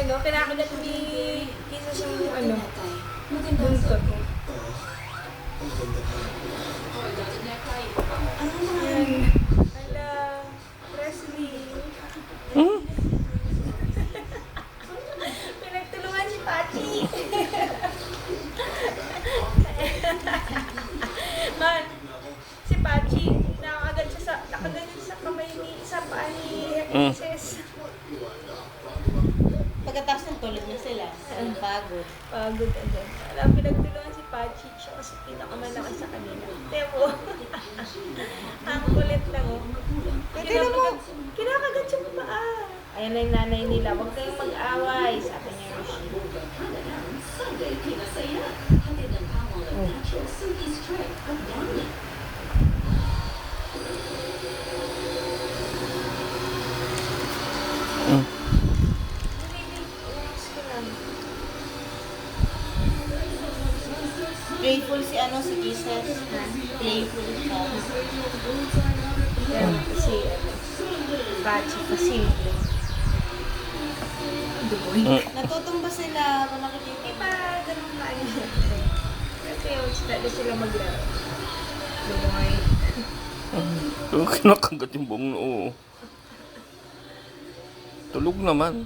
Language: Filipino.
ano, kinakagat ni isa siyang ano, buntot. Ayan. Ala, Presley. Pinagtulungan si Pachi. Man, si Pachi, nakakagat siya sa kamay ni, sa paa ni Princess. Pagkatapos ng tulog na sila, pagod. Pagod agad. Alam, pinagtulungan si Pachi. Siya kasi pinakamalakas sa kanila. Temo. Ang kulit lang, oh. Kinakagat siya pa paa. Ayan na yung nanay nila. Huwag kayong mag-away. Sabi niya, Roshi. Playful si si Kisses. Playful siya. Yan, kasi, Pachi, kasi, dugoy. Natutumba sila. Kung nakikita Di ba, ganun ka niya? Kasi yung sila maglaro. Dugoy. Kinakagat yung buong noo. Tulog naman.